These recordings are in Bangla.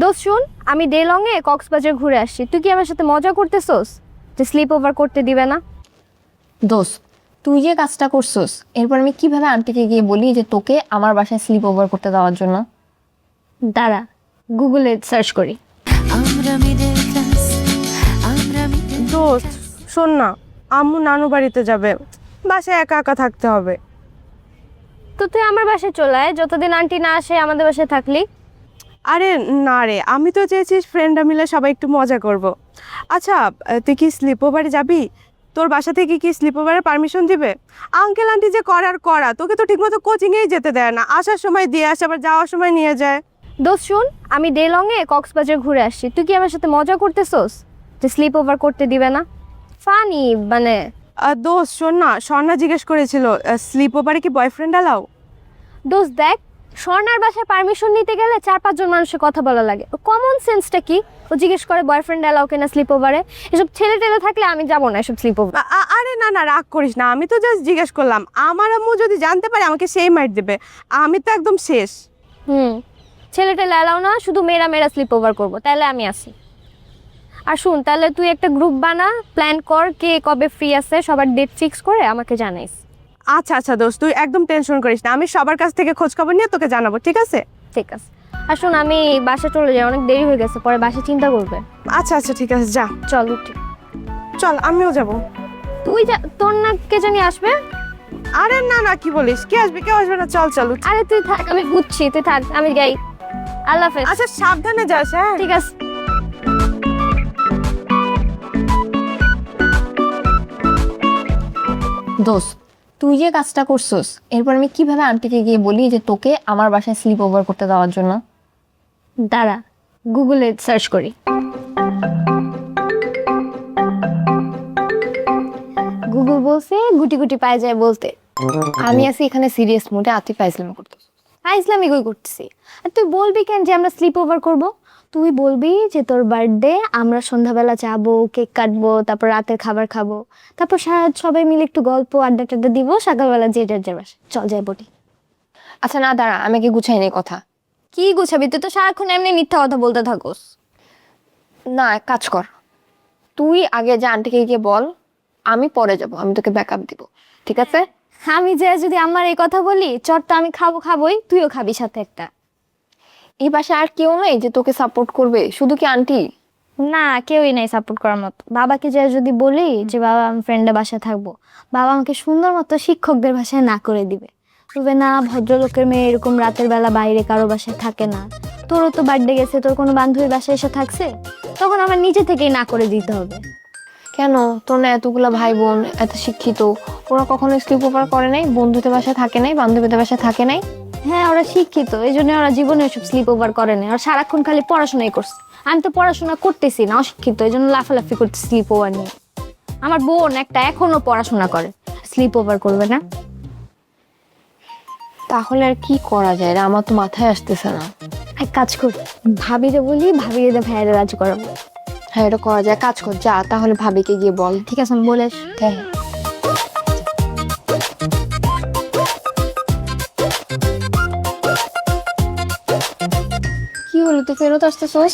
দোস্ত শুন, আমি ডে লং এ কক্সবাজার ঘুরে আসছি। তুই কি আমার সাথে মজা করতেছস যে স্লিপ ওভার করতে দিবে না? দোস্ত, তুই যে কাজটা করছস এরপর আমি কিভাবে আন্টিকে গিয়ে বলি যে তোকে আমার বাসায় স্লিপ ওভার করতে দেওয়ার জন্য? দাঁড়া, গুগলে সার্চ করি। দোস্ত শোন না, আম্মু নানু বাড়িতে যাবে, বাসায় একা একা থাকতে হবে। তো তুই আমার বাসায় চলে আয়, যতদিন আন্টি না আসে আমাদের বাসায় থাকলি। আরে না রে, আমি তো চেয়েছি ফ্রেন্ডরা মিলে সবাই একটু মজা করব। আচ্ছা, তুই কি স্লিপ ওভারে যাবি? তোর বাসা থেকে কি স্লিপ ওভারের পারমিশন দিবে? আঙ্কেল আন্টি যে করার করা, তোকে তো ঠিকমতো কোচিংয়েই যেতে দেয় না, আসার সময় দিয়ে আসে আবার যাওয়ার সময় নিয়ে যায়। দোস্ত শুন, আমি ডে লং এ কক্সবাজার ঘুরে আসছি। তুই কি আমার সাথে মজা করতেছস যে স্লিপ ওভার করতে দিবে না? ফানি মানে। দোস্ত শোন না, স্বর্ণা জিজ্ঞেস করেছিল স্লিপ ওভারে কি বয়ফ্রেন্ড অ্যালাউ? দোস্ত দেখ, স্বর্ণার বাসায় পারমিশন নিতে গেলে 4-5 জন মানুষের কথা বলা লাগে। কমন সেন্সটা কি? ও জিজ্ঞেস করে বয়ফ্রেন্ড অ্যালাউ কিনা স্লিপ ওভারে। এসব ছেলে টেলে থাকলে আমি যাবো না এসব স্লিপ ওভার। আরে না না, রাগ করিস না, আমি তো জাস্ট জিজ্ঞেস করলাম। আমার আম্মু যদি জানতে পারে আমাকে সেই মাইট দেবে, আমি তো একদম শেষ। ছেলে টেলে অ্যালাউ না, শুধু মেয়েরা মেয়েরা স্লিপ ওভার করবো, তাহলে আমি আসি। আর শুন, তাহলে তুই একটা গ্রুপ বানা, প্ল্যান কর কে কবে ফ্রি আছে, সবার ডেট ফিক্স করে আমাকে জানাইস। আচ্ছা আচ্ছা দোস্ত, তুই একদম টেনশন করিস না, আমি সবার কাছ থেকে খোঁজ খবর নিয়ে তোকে জানাবো, ঠিক আছে? ঠিক আছে। আর শুন, আমি বাসা চলে যাই, অনেক দেরি হয়ে গেছে, পরে বাসা চিন্তা করবে। আচ্ছা আচ্ছা ঠিক আছে, যা। চল উঠি। চল, আমিও যাব। তুই যা, তোর না কে জানি আসবে? আরে না না, কি বলিস, কে আসবে কেউ আসবে না, চল চল উঠ। আরে তুই থাক, আমি বুঝছি, তুই থাক, আমি যাই। আল্লাহ হাফেজ। আচ্ছা সাবধানে যাস, হ্যাঁ? ঠিক আছে। দোস্ত, তুই যে কাজটা করছস এরপর আমি কিভাবে আন্টিকে গিয়ে বলি যে তোকে আমার বাসায় স্লিপ ওভার করতে দেওয়ার জন্য? দাঁড়া, গুগলে সার্চ করি। গুগল বলছে গুটি গুটি পায়ে যায় বলতে। আমি আছি এখানে সিরিয়াস মুডে, আর তুই ফাইজলামি করতেছ। ইসলামিক ওই করতেছি। আর তুই বলবি কেন যে আমরা স্লিপ ওভার করবো? তুই বলবি যে তোর বার্থডে, আমরা সন্ধ্যাবেলা যাবো, কেক কাটবো, তারপর রাতের খাবার খাবো, তারপর সারা সবাই মিলে একটু গল্প আড্ডা টাড্ডা দিব, সকালবেলা যে যার যার বাসায় চল যাই বলি। আচ্ছা না, দাঁড়া, আমাকে গুছাই নেই কথা। কি গুছাবি? তুই তো সারাক্ষণ এমনি মিথ্যা কথা বলতে থাকোস। না, এক কাজ কর, তুই আগে যা আন্টিকে গিয়ে বল, আমি পরে যাব, আমি তোকে ব্যাকআপ দিব, ঠিক আছে? আমি যে যদি আমার এই কথা বলি, চটটা আমি খাবোই, তুইও খাবি সাথে একটা। এই বাসায় আর কেউ নেই যে তোকে সাপোর্ট করবে, শুধু কি আন্টি? না, কেউই নাই সাপোর্ট করার মতো। বাবাকে যে যদি বলি যে বাবা আমি ফ্রেন্ডের বাসায় থাকবো, বাবা আমাকে সুন্দর মতো শিক্ষকদের বাসায় না করে দিবে। বলবে না, ভদ্রলোকের মেয়ে এরকম রাতের বেলা বাইরে কারো বাসায় থাকে না। তোরও তো বার্থডে গেছে, তোর কোনো বান্ধবীর বাসায় এসে থাকছে, তখন আমার নিজে থেকেই না করে দিতে হবে। কেন? তোর না এতগুলা ভাই বোন, এত শিক্ষিত, ওরা কখনো স্লিপ ওভার করে নাই? বন্ধুদের বাসায় থাকে নাই? বান্ধবীদের বাসায় থাকে নাই? হ্যাঁ, ওরা শিক্ষিত, এই জন্য ওরা জীবনে এসব স্লিপ ওভার করে না। আর সারাক্ষণ খালি পড়াশোনাই করছে। আমি তো পড়াশোনা করতেছি না, অশিক্ষিত, এই জন্য লাফালাফি করতে স্লিপ ওভার নিয়ে। আমার বোন একটা এখনো পড়াশোনা করে, স্লিপ ওভার করবে না? তাহলে আর কি করা যায় রে? আমার তো মাথায় আসতেছে না। এক কাজ কর, ভাবিরে বলি, ভাবিরে ভাইয়েরা রাজি করাবো। হ্যাঁ, এটা করা যায়, কাজ কর, যা তাহলে ভাবিকে গিয়ে বল। ঠিক আছে, আমি বলে আসি। হ্যাঁ। কি হলো, তুই ফেরত আসতেছস?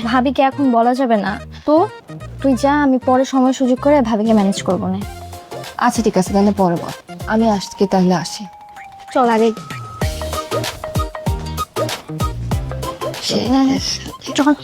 ভাবিকে এখন বলা যাবে না তো, তুই যা, আমি পরে সময় সুযোগ করে ভাবিকে ম্যানেজ করবো না। আচ্ছা ঠিক আছে, তাহলে পরে বল, আমি আজকে তাহলে আসি। চল আগে চল।